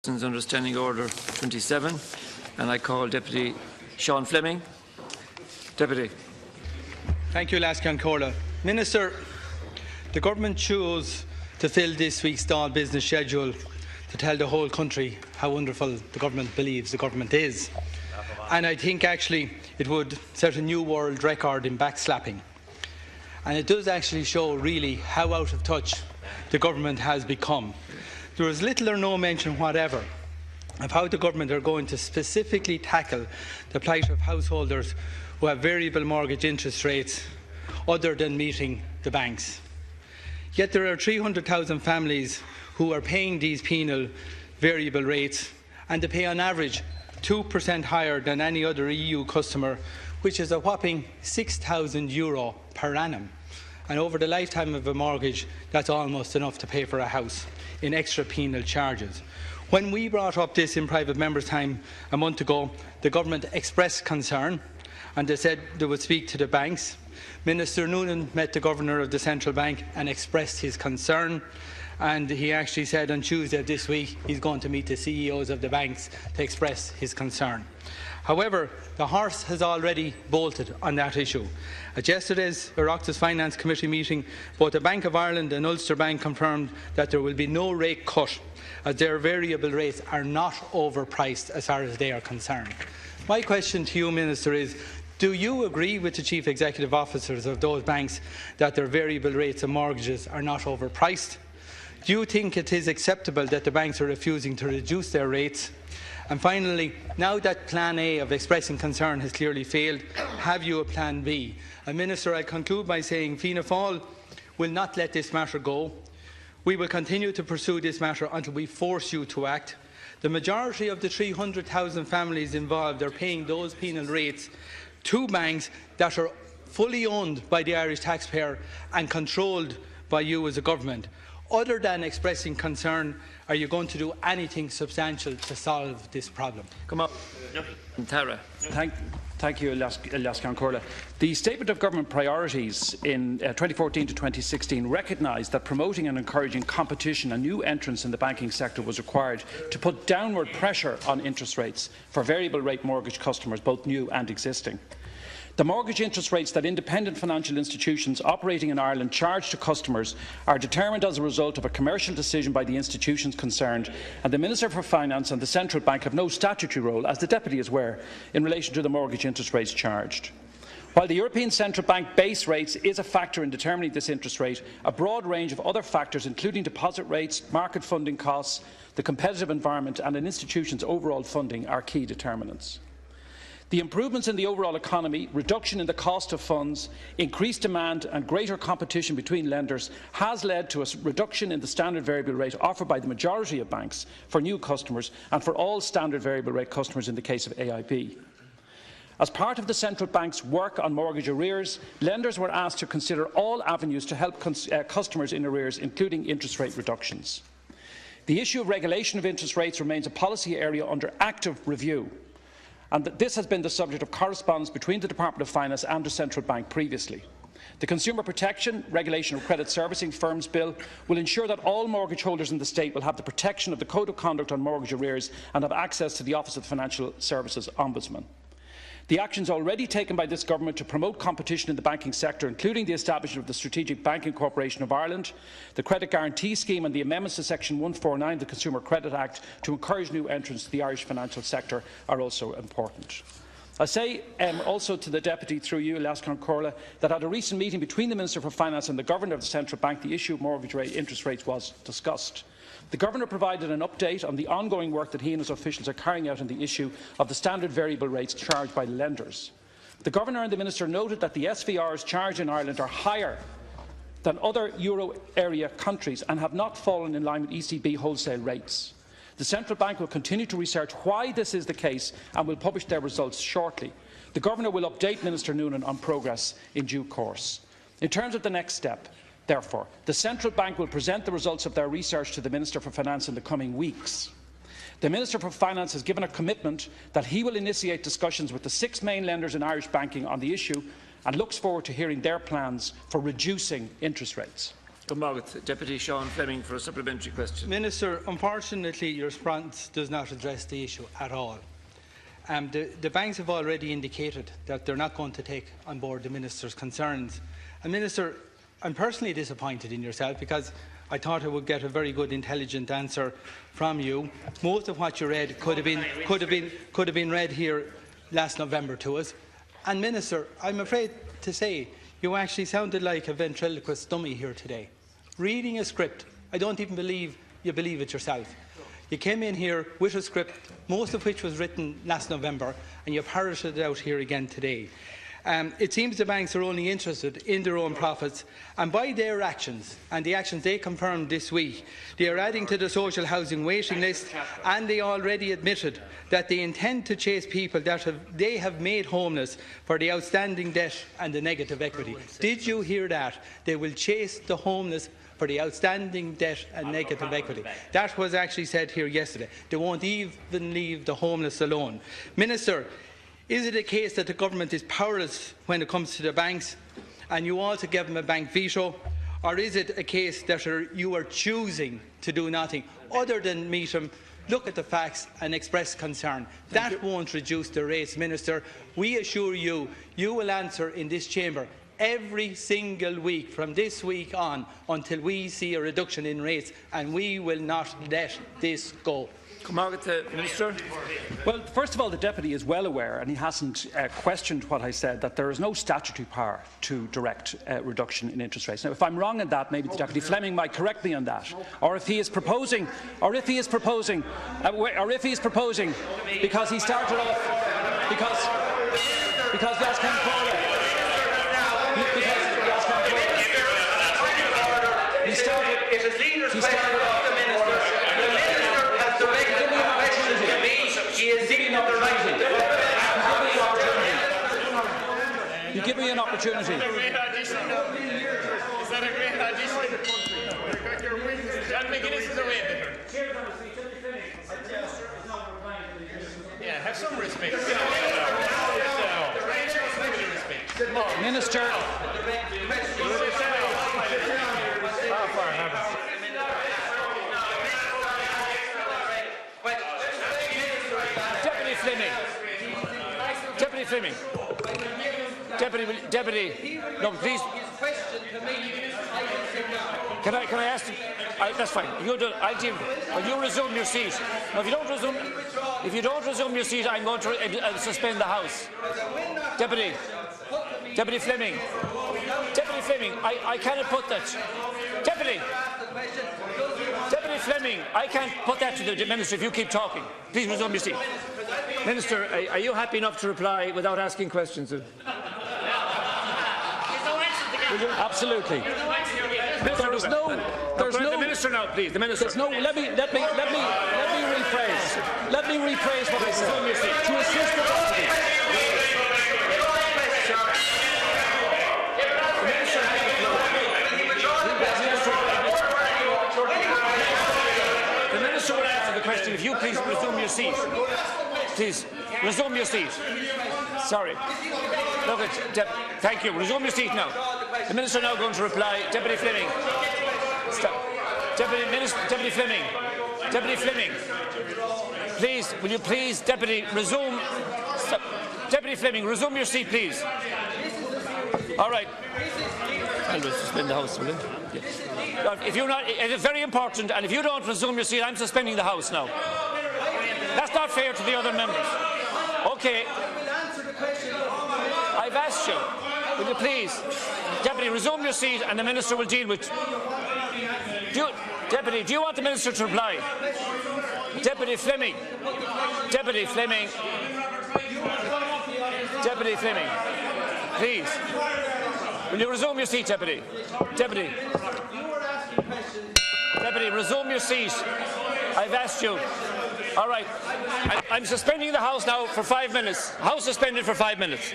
Under Standing Order 27, and I call Deputy Sean Fleming. Deputy. Thank you, Lascan Corla. Minister, the Government chose to fill this week's Dáil business schedule to tell the whole country how wonderful the Government believes the Government is. And I think actually it would set a new world record in backslapping. And it does actually show really how out of touch the Government has become. There was little or no mention whatever of how the Government are going to specifically tackle the plight of householders who have variable mortgage interest rates other than meeting the banks. Yet there are 300,000 families who are paying these penal variable rates, and they pay on average 2% higher than any other EU customer, which is a whopping €6,000 per annum. And over the lifetime of a mortgage, that's almost enough to pay for a house in extra penal charges. When we brought up this in private members' time a month ago, the Government expressed concern and they said they would speak to the banks. Minister Noonan met the Governor of the Central Bank and expressed his concern, and he actually said on Tuesday of this week he's going to meet the CEOs of the banks to express his concern. However, the horse has already bolted on that issue. At yesterday's Oireachtas Finance Committee meeting, both the Bank of Ireland and Ulster Bank confirmed that there will be no rate cut, as their variable rates are not overpriced as far as they are concerned. My question to you, Minister, is do you agree with the Chief Executive Officers of those banks that their variable rates of mortgages are not overpriced? Do you think it is acceptable that the banks are refusing to reduce their rates? And finally, now that Plan A of expressing concern has clearly failed, have you a Plan B? And Minister, I conclude by saying Fianna Fáil will not let this matter go. We will continue to pursue this matter until we force you to act. The majority of the 300,000 families involved are paying those penal rates to banks that are fully owned by the Irish taxpayer and controlled by you as a government. Other than expressing concern, are you going to do anything substantial to solve this problem? Come on. Tara. Thank you, Lascan Corla. The Statement of Government Priorities in 2014 to 2016 recognised that promoting and encouraging competition and new entrants in the banking sector was required to put downward pressure on interest rates for variable rate mortgage customers, both new and existing. The mortgage interest rates that independent financial institutions operating in Ireland charge to customers are determined as a result of a commercial decision by the institutions concerned, and the Minister for Finance and the Central Bank have no statutory role, as the Deputy is aware, in relation to the mortgage interest rates charged. While the European Central Bank base rates is a factor in determining this interest rate, a broad range of other factors, including deposit rates, market funding costs, the competitive environment and an institution's overall funding, are key determinants. The improvements in the overall economy, reduction in the cost of funds, increased demand and greater competition between lenders has led to a reduction in the standard variable rate offered by the majority of banks for new customers and for all standard variable rate customers in the case of AIB. As part of the Central Bank's work on mortgage arrears, lenders were asked to consider all avenues to help customers in arrears, including interest rate reductions. The issue of regulation of interest rates remains a policy area under active review, and this has been the subject of correspondence between the Department of Finance and the Central Bank previously. The Consumer Protection Regulation of Credit Servicing Firms Bill will ensure that all mortgage holders in the state will have the protection of the Code of Conduct on mortgage arrears and have access to the Office of the Financial Services Ombudsman. The actions already taken by this Government to promote competition in the banking sector, including the establishment of the Strategic Banking Corporation of Ireland, the Credit Guarantee Scheme and the amendments to Section 149 of the Consumer Credit Act to encourage new entrants to the Irish financial sector, are also important. I say also to the Deputy, through you, Lascan Corla, that at a recent meeting between the Minister for Finance and the Governor of the Central Bank, the issue of mortgage interest rates was discussed. The Governor provided an update on the ongoing work that he and his officials are carrying out on the issue of the standard variable rates charged by the lenders. The Governor and the Minister noted that the SVRs charged in Ireland are higher than other euro area countries and have not fallen in line with ECB wholesale rates. The Central Bank will continue to research why this is the case and will publish their results shortly. The Governor will update Minister Noonan on progress in due course. In terms of the next step, therefore, the Central Bank will present the results of their research to the Minister for Finance in the coming weeks. The Minister for Finance has given a commitment that he will initiate discussions with the 6 main lenders in Irish banking on the issue and looks forward to hearing their plans for reducing interest rates. Deputy Sean Fleming for a supplementary question. Minister, unfortunately, your response does not address the issue at all. The banks have already indicated that they're not going to take on board the Minister's concerns. And Minister, I'm personally disappointed in yourself because I thought I would get a very good, intelligent answer from you. Most of what you read could have been read here last November to us. And Minister, I'm afraid to say you actually sounded like a ventriloquist dummy here today, reading a script. I don't even believe you believe it yourself. You came in here with a script, most of which was written last November, and you parroted it out here again today. It seems the banks are only interested in their own profits, and by their actions, and the actions they confirmed this week, they are adding to the social housing waiting list, and they already admitted that they intend to chase people that they have made homeless for the outstanding debt and the negative equity. Did you hear that? They will chase the homeless for the outstanding debt and negative equity. That was actually said here yesterday. They won't even leave the homeless alone. Minister, is it a case that the government is powerless when it comes to the banks and you want to give them a bank veto? Or is it a case that you are choosing to do nothing other than meet them, look at the facts and express concern? That won't reduce the rates, Minister. We assure you, you will answer in this chamber every single week from this week on until we see a reduction in rates, and we will not let this go. Minister. Well, first of all, the Deputy is well aware, and he hasn't questioned what I said, that there is no statutory power to direct reduction in interest rates. Now, if I'm wrong in that, maybe the Deputy Fleming might correct me on that, or if he is proposing, because he started off, because last time he started off the Minister. The Minister has directed the question to me. He is giving up the right to you give me an opportunity. Is that a great audition? John McGuinness is away. Yeah, have some respect. Minister. Deputy Fleming. Deputy, no, please. Can I ask you? That's fine. I'll deal. Will you resume your seat? Now, if you don't resume your seat, I'm going to suspend the House. Deputy Fleming. Deputy Fleming, I cannot put that. Deputy Fleming, I can't put that to the Minister if you keep talking. Please resume your seat. Minister, are you happy enough to reply without asking questions? Absolutely. There's no. The Minister now, please. The Minister. There's no. Let me rephrase. Let me rephrase what I said. To assist the Deputy. The Minister will answer the question. If you please resume your seat. Please, resume your seat. Sorry. Look at thank you. Resume your seat now. The Minister now going to reply. Deputy Fleming. Stop. Deputy Fleming. Deputy Fleming. Please, will you please, Deputy, resume. Stop. Deputy Fleming, resume your seat, please. All right. I'll suspend the House, will you? Yes. If you're not, it is very important, and if you don't resume your seat, I'm suspending the House now. That's not fair to the other members. Okay. I've asked you. Will you please, Deputy, resume your seat, and the Minister will deal with. Deputy, do you want the Minister to reply? Deputy Fleming. Deputy Fleming. Deputy Fleming. Please. Will you resume your seat, Deputy? Deputy. Deputy, resume your seat. I've asked you. All right. I'm suspending the House now for 5 minutes. House suspended for 5 minutes.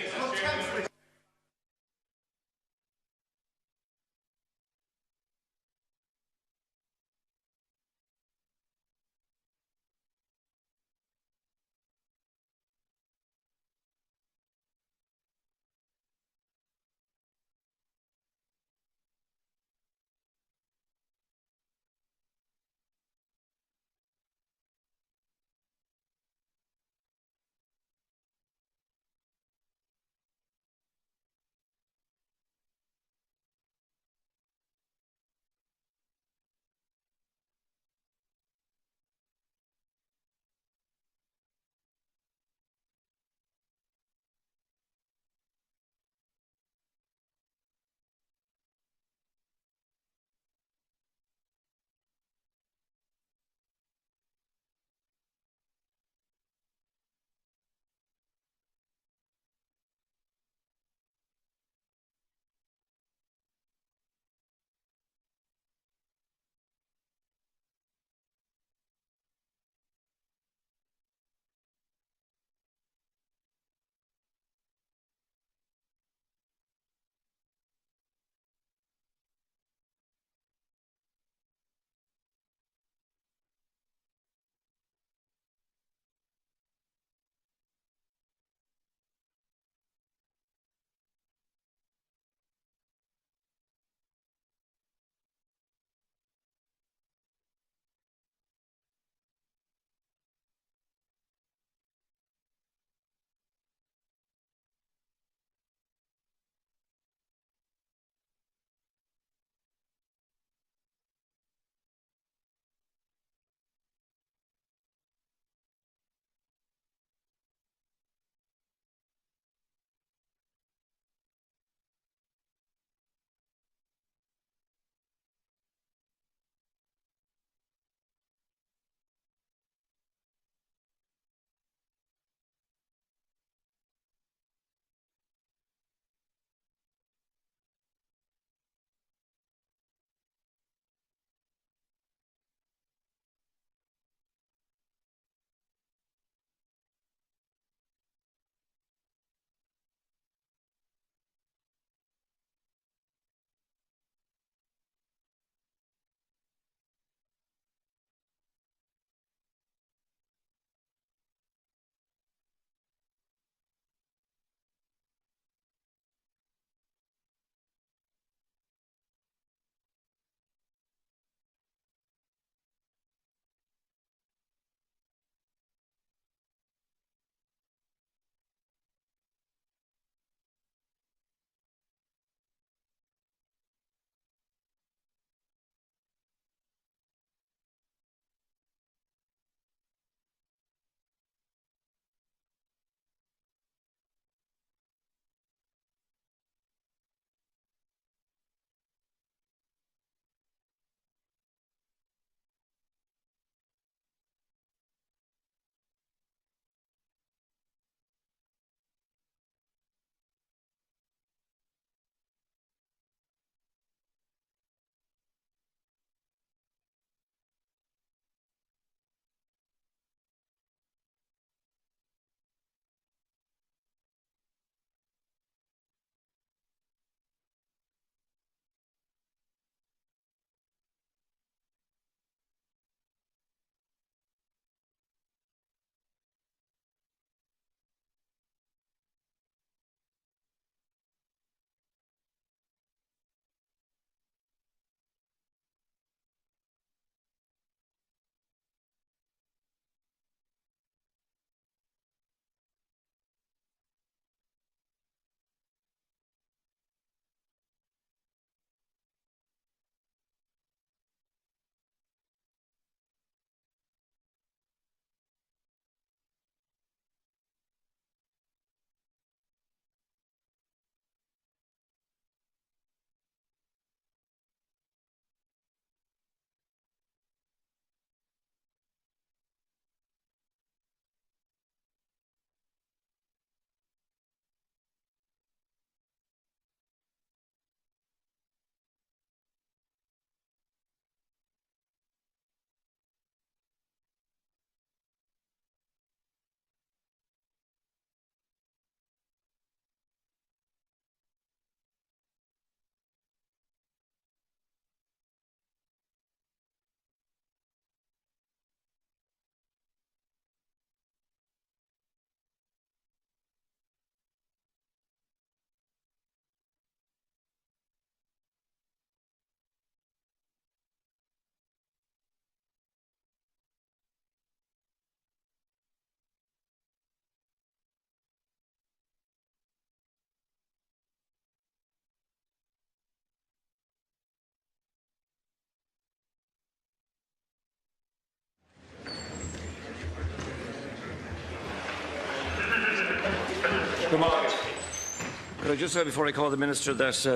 Could I just say before I call the Minister that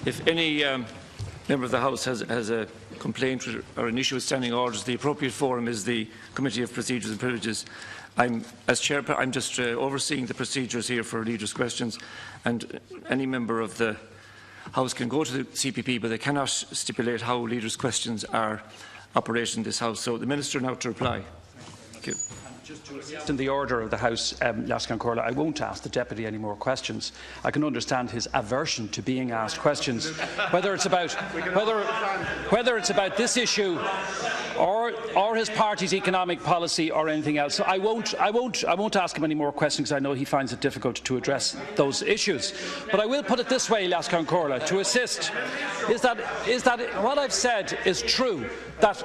if any member of the House has a complaint or an issue with standing orders, the appropriate forum is the Committee of Procedures and Privileges. As Chair, I'm just overseeing the procedures here for leaders' questions, and any member of the House can go to the CPP, but they cannot stipulate how leaders' questions are operated in this House. So the Minister now to reply. Thank you. Just to assist in the order of the House, Lascan Corla, I won't ask the Deputy any more questions. I can understand his aversion to being asked questions, whether it's about this issue or his party's economic policy or anything else. So I won't ask him any more questions, because I know he finds it difficult to address those issues. But I will put it this way, Lascan Corla, to assist, is that what I've said is true, that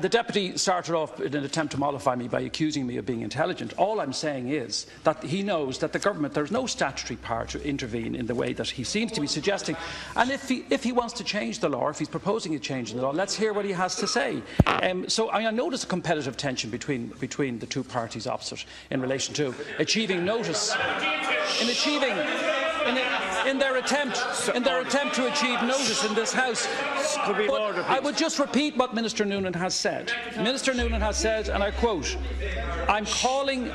the Deputy started off in an attempt to mollify me by accusing me of being intelligent. All I'm saying is that he knows that the government, there's no statutory power to intervene in the way that he seems to be suggesting. And if he wants to change the law, if he's proposing a change in the law, let's hear what he has to say. So I know there's a competitive tension between the two parties opposite in relation to achieving notice, in their attempt to achieve notice in this House. But I would just repeat what Minister Noonan has said. Minister Noonan has said, and I quote, I'm calling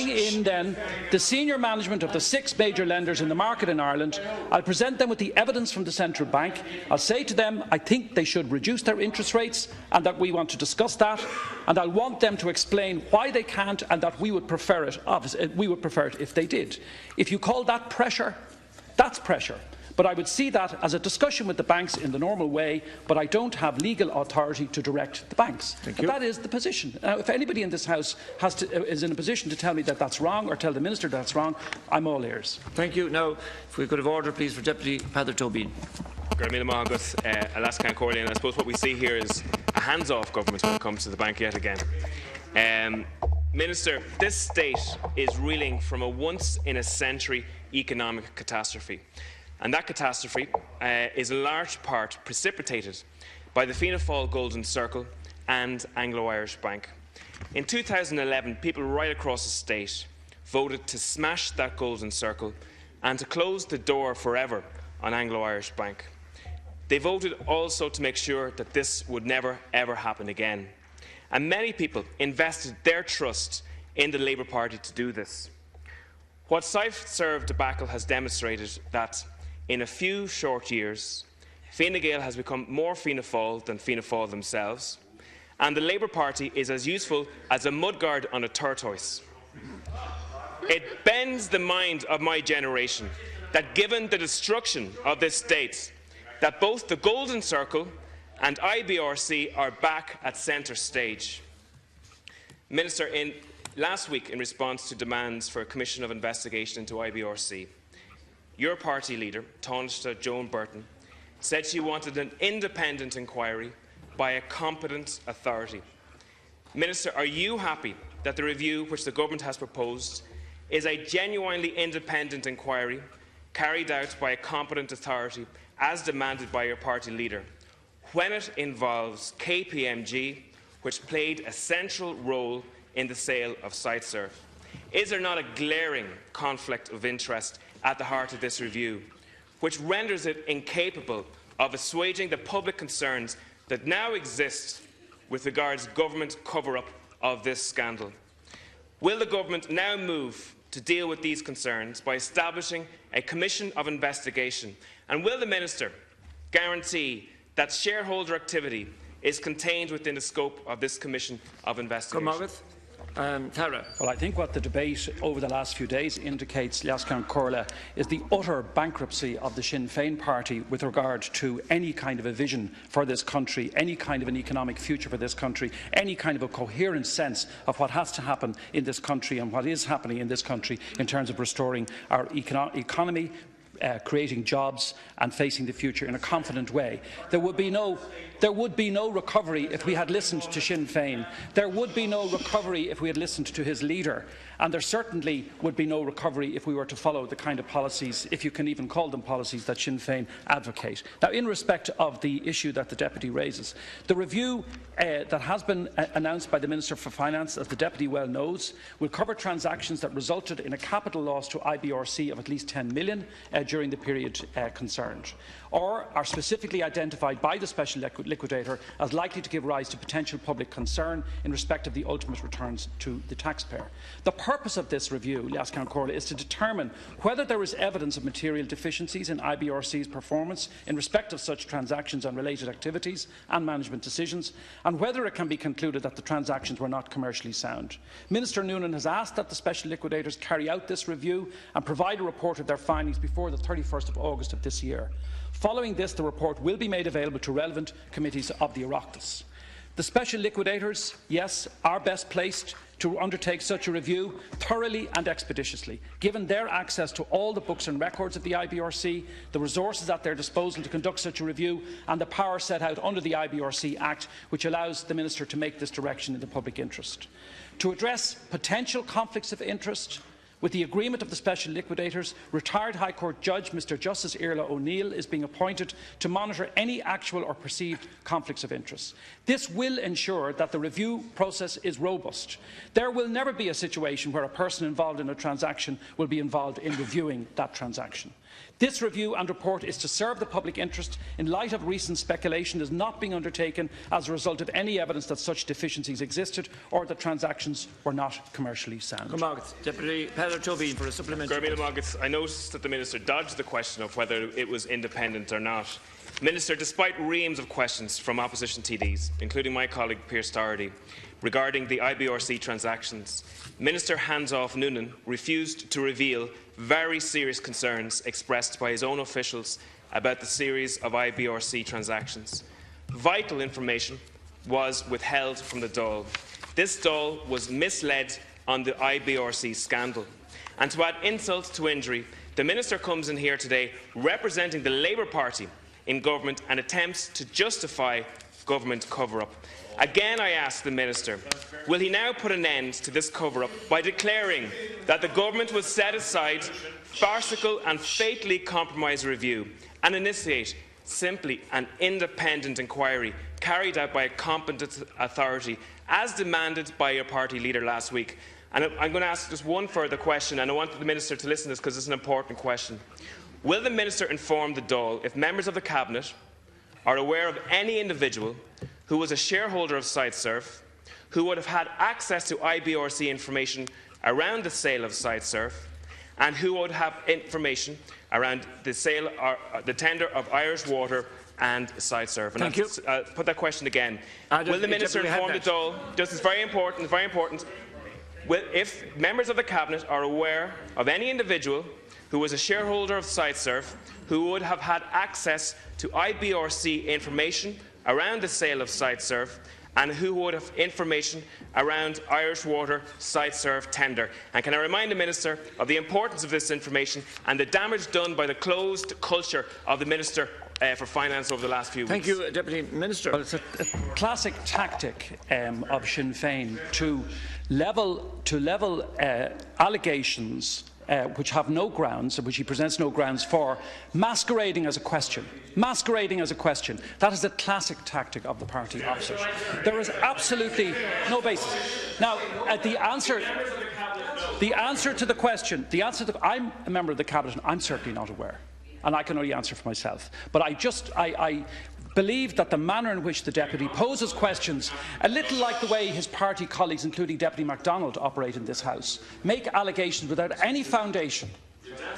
in then the senior management of the 6 major lenders in the market in Ireland. I'll present them with the evidence from the Central Bank. I'll say to them, I think they should reduce their interest rates and that we want to discuss that, and I'll want them to explain why they can't and that we would prefer it. Obviously, we would prefer it if they did. If you call that pressure, that's pressure. But I would see that as a discussion with the banks in the normal way, but I don't have legal authority to direct the banks. Thank you. That is the position. Now, if anybody in this House is in a position to tell me that that's wrong or tell the Minister that's wrong, I'm all ears. Thank you. Now, if we could have order, please, for Deputy Peadar Tobin. Alaskan Corley, and I suppose what we see here is a hands-off government when it comes to the bank yet again. Minister, this state is reeling from a once-in-a-century economic catastrophe. And that catastrophe is in large part precipitated by the Fianna Fáil Golden Circle and Anglo-Irish Bank. In 2011, people right across the state voted to smash that Golden Circle and to close the door forever on Anglo-Irish Bank. They voted also to make sure that this would never, ever happen again. And many people invested their trust in the Labour Party to do this. What Fife-Serve debacle has demonstrated that in a few short years, Fine Gael has become more Fianna Fáil than Fianna Fáil themselves, and the Labour Party is as useful as a mudguard on a tortoise. It bends the mind of my generation that given the destruction of this state, that both the Golden Circle and IBRC are back at centre stage. Minister, last week, in response to demands for a commission of investigation into IBRC, your party leader, Tánaiste Joan Burton, said she wanted an independent inquiry by a competent authority. Minister, are you happy that the review which the government has proposed is a genuinely independent inquiry carried out by a competent authority as demanded by your party leader, when it involves KPMG, which played a central role in the sale of Fife-Serve? Is there not a glaring conflict of interest at the heart of this review, which renders it incapable of assuaging the public concerns that now exist with regards to government cover-up of this scandal? Will the government now move to deal with these concerns by establishing a commission of investigation? And will the Minister guarantee that shareholder activity is contained within the scope of this commission of investigation? Tara. Well, I think what the debate over the last few days indicates, Lascan Corla, is the utter bankruptcy of the Sinn Féin party with regard to any kind of a vision for this country, any kind of an economic future for this country, any kind of a coherent sense of what has to happen in this country and what is happening in this country in terms of restoring our economy, creating jobs and facing the future in a confident way. There would be no recovery if we had listened to Sinn Féin. There would be no recovery if we had listened to his leader. And there certainly would be no recovery if we were to follow the kind of policies, if you can even call them policies, that Sinn Féin advocate. Now, in respect of the issue that the Deputy raises, the review that has been announced by the Minister for Finance, as the Deputy well knows, will cover transactions that resulted in a capital loss to IBRC of at least 10 million during the period concerned, or are specifically identified by the Special Liquidator as likely to give rise to potential public concern in respect of the ultimate returns to the taxpayer. The purpose of this review, Leas Corla, is to determine whether there is evidence of material deficiencies in IBRC's performance in respect of such transactions and related activities and management decisions, and whether it can be concluded that the transactions were not commercially sound. Minister Noonan has asked that the Special Liquidators carry out this review and provide a report of their findings before the 31st of August of this year. Following this, the report will be made available to relevant committees of the Oireachtas. The Special Liquidators, yes, are best placed to undertake such a review thoroughly and expeditiously, given their access to all the books and records of the IBRC, the resources at their disposal to conduct such a review, and the power set out under the IBRC Act, which allows the Minister to make this direction in the public interest. To address potential conflicts of interest, with the agreement of the Special Liquidators, retired High Court Judge Mr Justice Iarla O'Neill is being appointed to monitor any actual or perceived conflicts of interest. This will ensure that the review process is robust. There will never be a situation where a person involved in a transaction will be involved in reviewing that transaction. This review and report is to serve the public interest in light of recent speculation is not being undertaken as a result of any evidence that such deficiencies existed or that transactions were not commercially sound. Deputy Peller Tobin for a supplementary. I noticed that the Minister dodged the question of whether it was independent or not. Minister, despite reams of questions from opposition TDs, including my colleague Pearse Doherty, regarding the IBRC transactions, Minister Hands-Off Noonan refused to reveal very serious concerns expressed by his own officials about the series of IBRC transactions. Vital information was withheld from the Dáil. This Dáil was misled on the IBRC scandal. And to add insult to injury, the Minister comes in here today representing the Labour Party in government and attempts to justify government cover-up. Again, I ask the Minister, will he now put an end to this cover-up by declaring that the government will set aside farcical and fatally compromised review and initiate simply an independent inquiry carried out by a competent authority, as demanded by your party leader last week? And I'm going to ask just one further question, and I want the Minister to listen to this because it's an important question. Will the Minister inform the Dáil if members of the Cabinet are aware of any individual who was a shareholder of SiteSurf, who would have had access to IBRC information around the sale of SiteSurf, and who would have information around the sale or the tender of Irish Water and SiteSurf? Thank you. Put that question again. Will the Minister inform the Dáil? This is very important. Very important. If members of the Cabinet are aware of any individual who was a shareholder of SiteSurf, who would have had access to IBRC information around the sale of SiteSurf, and who would have information around Irish Water SiteSurf tender. And can I remind the Minister of the importance of this information and the damage done by the closed culture of the Minister for Finance over the last few weeks? Thank you, Deputy Minister. Well, it's a classic tactic of Sinn Féin to level allegations which have no grounds, and which he presents no grounds for, masquerading as a question. Masquerading as a question. That is a classic tactic of the party opposite. There is absolutely no basis. Now, the answer to the question, I'm a member of the Cabinet, and I'm certainly not aware, and I can only answer for myself. But I believe that the manner in which the Deputy poses questions, a little like the way his party colleagues, including Deputy MacDonald, operate in this House, make allegations without any foundation,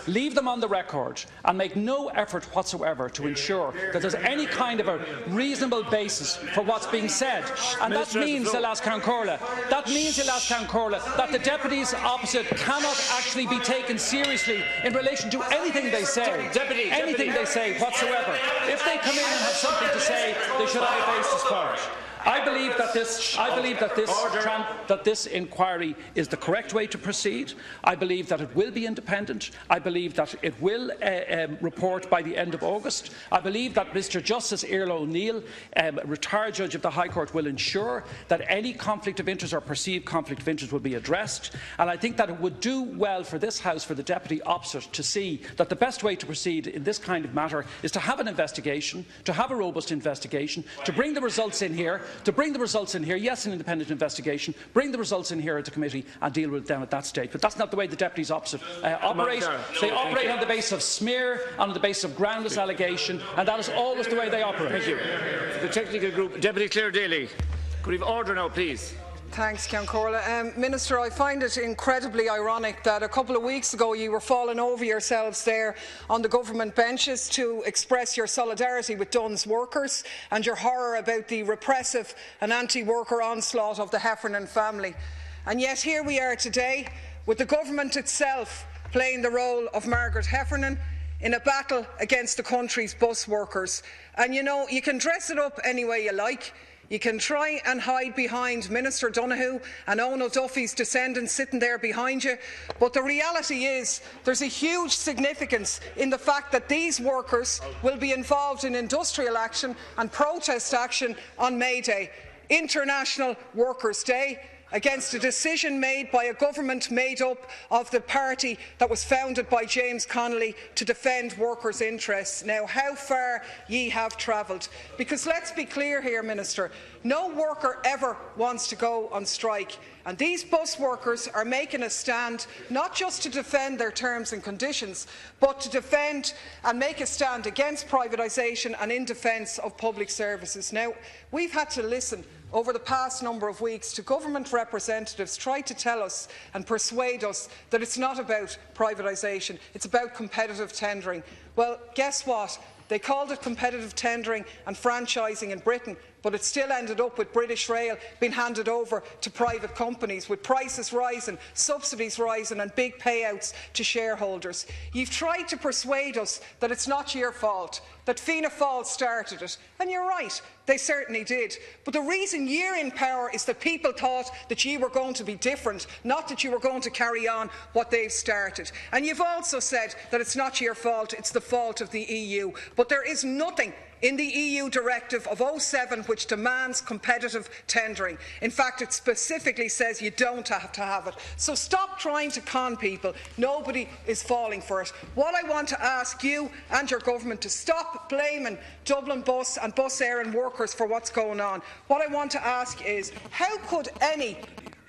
leave them on the record and make no effort whatsoever to ensure that there's any kind of a reasonable basis for what's being said. And that means, Elas Corla, that the deputies opposite cannot actually be taken seriously in relation to anything they say, anything they say whatsoever. If they come in and have something to say, they should have a basis for it. I believe that this inquiry is the correct way to proceed. I believe that it will be independent. I believe that it will report by the end of August. I believe that Mr Justice Earl O'Neill, retired Judge of the High Court, will ensure that any conflict of interest or perceived conflict of interest will be addressed. And I think that it would do well for this House, for the Deputy Opposite, to see that the best way to proceed in this kind of matter is to have an investigation, to have a robust investigation, to bring the results in here, yes, an independent investigation, bring the results in here at the committee and deal with them at that stage. But that's not the way the Deputies Opposite operate. They operate on the basis of smear, on the basis of groundless allegation, and that is always the way they operate. Thank you. The technical group, Deputy Clare Daly. Could we have order now, please? Thanks, Ceann Comhairle. Minister, I find it incredibly ironic that a couple of weeks ago you were falling over yourselves there on the government benches to express your solidarity with Dunn's workers and your horror about the repressive and anti-worker onslaught of the Heffernan family. And yet here we are today with the government itself playing the role of Margaret Heffernan in a battle against the country's bus workers. And you know, you can dress it up any way you like. You can try and hide behind Minister Donoghue and Eoin O'Duffy's descendants sitting there behind you, but the reality is there's a huge significance in the fact that these workers will be involved in industrial action and protest action on May Day, International Workers' Day, against a decision made by a government made up of the party that was founded by James Connolly to defend workers' interests. Now, how far ye have travelled. Because let's be clear here, Minister, no worker ever wants to go on strike. And these bus workers are making a stand not just to defend their terms and conditions, but to defend and make a stand against privatisation and in defence of public services. Now, we've had to listen over the past number of weeks to government representatives try to tell us and persuade us that it's not about privatisation, it's about competitive tendering. Well, guess what? They called it competitive tendering and franchising in Britain, but it still ended up with British Rail being handed over to private companies, with prices rising, subsidies rising and big payouts to shareholders. You've tried to persuade us that it's not your fault, that Fianna Fáil started it, and you're right, they certainly did. But the reason you're in power is that people thought that you were going to be different, not that you were going to carry on what they've started. And you've also said that it's not your fault, it's the fault of the EU. But there is nothing in the EU directive of 07 which demands competitive tendering. In fact, it specifically says you don't have to have it. So stop trying to con people. Nobody is falling for it. What I want to ask you and your government to stop blaming Dublin Bus and Bus Éireann workers for what's going on. What I want to ask is, how could any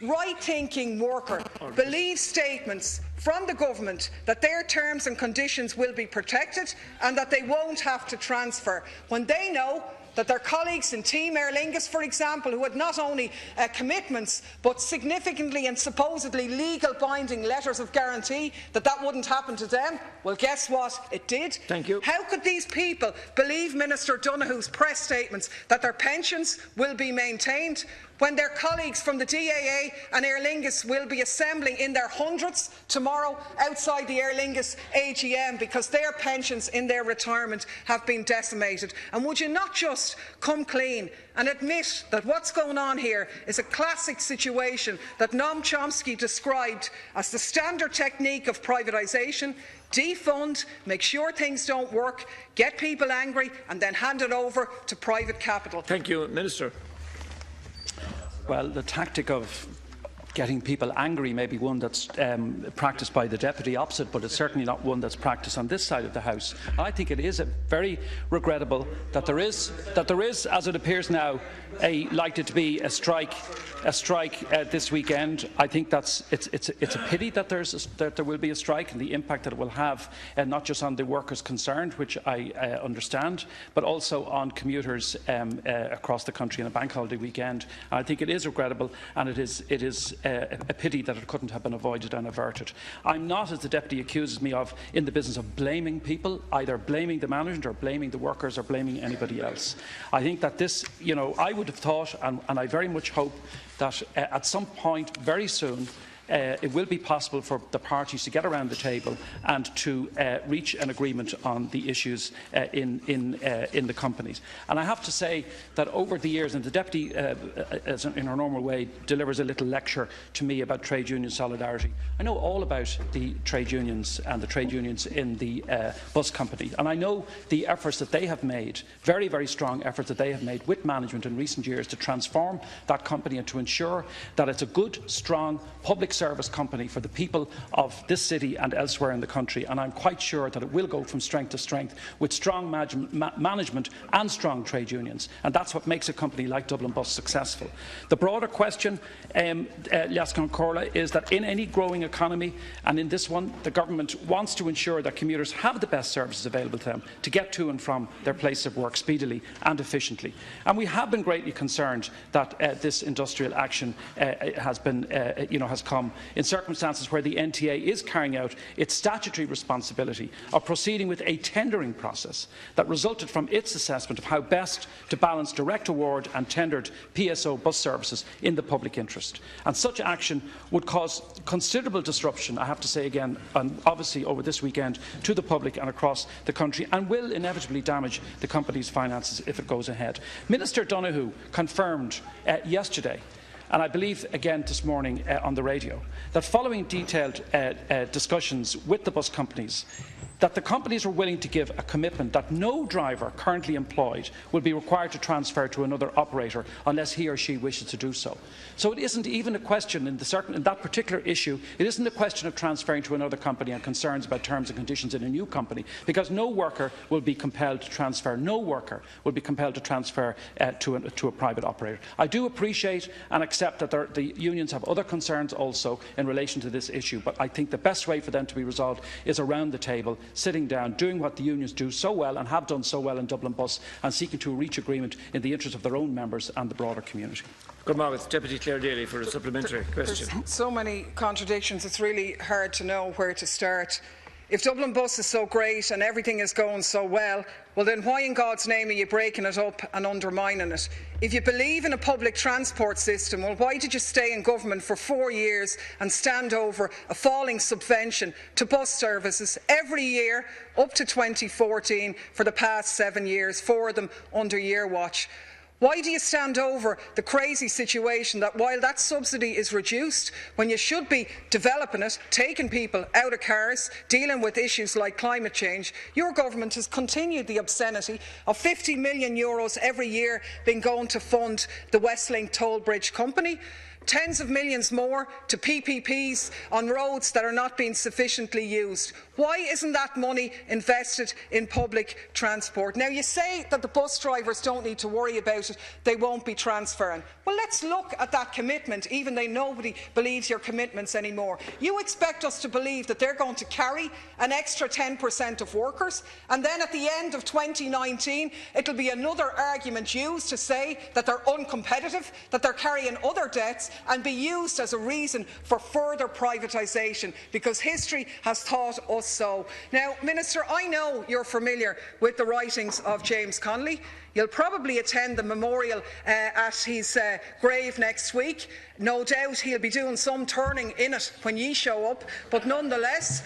right-thinking worker believe statements from the government that their terms and conditions will be protected and that they won't have to transfer, when they know that their colleagues in Team Aer Lingus, for example, who had not only commitments but significantly and supposedly legal binding letters of guarantee that wouldn't happen to them? Well, guess what? It did. Thank you. How could these people believe Minister Donoghue's press statements that their pensions will be maintained when their colleagues from the DAA and Aer Lingus will be assembling in their hundreds tomorrow outside the Aer Lingus AGM because their pensions in their retirement have been decimated? And would you not just come clean and admit that what's going on here is a classic situation that Noam Chomsky described as the standard technique of privatisation: defund, make sure things don't work, get people angry and then hand it over to private capital. Thank you, Minister. Well, the tactic of getting people angry may be one that's practised by the Deputy Opposite, but it's certainly not one that's practised on this side of the House. I think it is very regrettable that there is, as it appears now, likely to be a strike this weekend. I think it's a pity that there will be a strike and the impact that it will have, not just on the workers concerned, which I understand, but also on commuters across the country on a bank holiday weekend. And I think it is regrettable, and it is a pity that it couldn't have been avoided and averted. I'm not, as the Deputy accuses me of, in the business of blaming people, either blaming the management or blaming the workers or blaming anybody else. I think that this, I would have thought, and I very much hope that at some point very soon, it will be possible for the parties to get around the table and to reach an agreement on the issues in the companies. And I have to say that over the years, and the Deputy, as in her normal way, delivers a little lecture to me about trade union solidarity. I know all about the trade unions and the trade unions in the bus company, and I know the efforts that they have made, very, very strong efforts that they have made with management in recent years to transform that company and to ensure that it's a good, strong public service company for the people of this city and elsewhere in the country. And I'm quite sure that it will go from strength to strength with strong management and strong trade unions. And that's what makes a company like Dublin Bus successful. The broader question, Leascan Corla, is that in any growing economy, and in this one, the government wants to ensure that commuters have the best services available to them to get to and from their place of work speedily and efficiently. And we have been greatly concerned that this industrial action has come in circumstances where the NTA is carrying out its statutory responsibility of proceeding with a tendering process that resulted from its assessment of how best to balance direct award and tendered PSO bus services in the public interest. And such action would cause considerable disruption, I have to say again, and obviously over this weekend, to the public and across the country, and will inevitably damage the company's finances if it goes ahead. Minister Donoghue confirmed yesterday, and I believe again this morning on the radio, that following detailed discussions with the bus companies, that the companies are willing to give a commitment that no driver currently employed will be required to transfer to another operator unless he or she wishes to do so. So it isn't even a question in that particular issue, it isn't a question of transferring to another company and concerns about terms and conditions in a new company, because no worker will be compelled to transfer. No worker will be compelled to transfer to a private operator. I do appreciate and accept that the unions have other concerns also in relation to this issue, but I think the best way for them to be resolved is around the table, sitting down, doing what the unions do so well and have done so well in Dublin Bus, and seeking to reach agreement in the interest of their own members and the broader community. Good morning, Deputy Clare Daly for a supplementary question. There's so many contradictions, it's really hard to know where to start. If Dublin Bus is so great and everything is going so well, well then why in God's name are you breaking it up and undermining it? If you believe in a public transport system, well why did you stay in government for 4 years and stand over a falling subvention to bus services every year up to 2014 for the past 7 years, 4 of them under your watch? Why do you stand over the crazy situation that while that subsidy is reduced, when you should be developing it, taking people out of cars, dealing with issues like climate change, your government has continued the obscenity of €50 million every year being going to fund the Westlink toll bridge company? Tens of millions more to PPPs on roads that are not being sufficiently used. Why isn't that money invested in public transport? Now, you say that the bus drivers don't need to worry about it, they won't be transferring. Well, let's look at that commitment, even though nobody believes your commitments anymore. You expect us to believe that they're going to carry an extra 10% of workers, and then at the end of 2019, it'll be another argument used to say that they're uncompetitive, that they're carrying other debts, and be used as a reason for further privatisation, because history has taught us so. Now, Minister, I know you're familiar with the writings of James Connolly. You'll probably attend the memorial at his grave next week. No doubt he'll be doing some turning in it when ye show up, but nonetheless,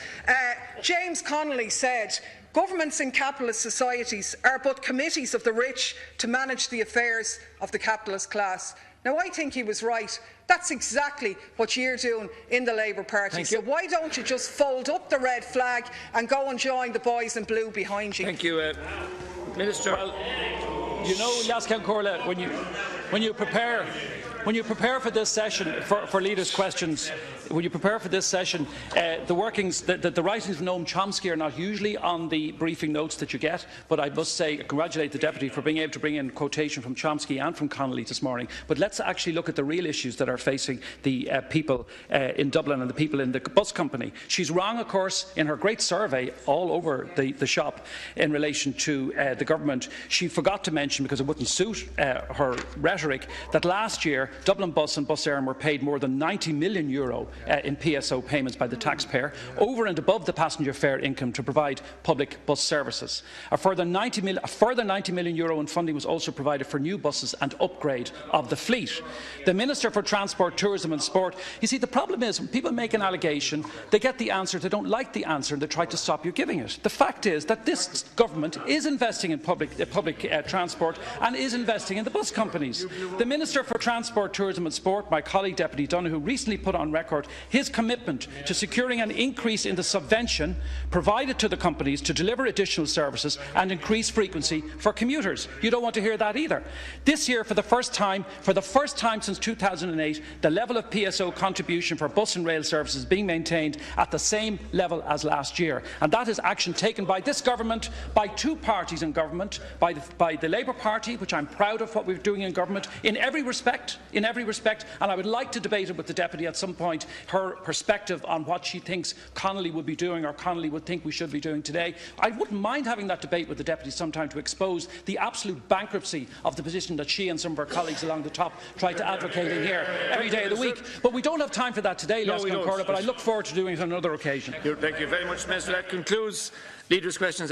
James Connolly said, "Governments in capitalist societies are but committees of the rich to manage the affairs of the capitalist class." Now, I think he was right. That's exactly what you're doing in the Labour Party. So why don't you just fold up the red flag and go and join the boys in blue behind you? Thank you, Minister. Well, you know, Leascan Corla, when you prepare for this session for leaders' questions, when you prepare for this session, the writings of Noam Chomsky are not usually on the briefing notes that you get, but I must say, congratulate the Deputy for being able to bring in quotation from Chomsky and from Connolly this morning. But let's actually look at the real issues that are facing the people in Dublin and the people in the bus company. She's wrong, of course, in her great survey all over the shop in relation to the government. She forgot to mention, because it wouldn't suit her rhetoric, that last year Dublin Bus and Bus Éireann were paid more than €90 million in PSO payments by the taxpayer, over and above the passenger fare income, to provide public bus services. A further €90 million in funding was also provided for new buses and upgrade of the fleet. The Minister for Transport, Tourism and Sport, you see, the problem is when people make an allegation, they get the answer, they don't like the answer, and they try to stop you giving it. The fact is that this government is investing in public transport and is investing in the bus companies. The Minister for Transport, Tourism and Sport, my colleague Deputy Donoghue, recently put on record his commitment to securing an increase in the subvention provided to the companies to deliver additional services and increase frequency for commuters. You don't want to hear that either. This year, for the first time since 2008, the level of PSO contribution for bus and rail services is being maintained at the same level as last year, and that is action taken by this government, by two parties in government, by the Labour Party, which I'm proud of what we're doing in government in every respect, and I would like to debate it with the Deputy at some point, her perspective on what she thinks Connolly would be doing or Connolly would think we should be doing today. I wouldn't mind having that debate with the Deputy sometime to expose the absolute bankruptcy of the position that she and some of her colleagues along the top try to advocate in here every day of the week. But we don't have time for that today, Les Concordia, but I look forward to doing it on another occasion. Thank you very much, Minister. That concludes Leaders' Questions.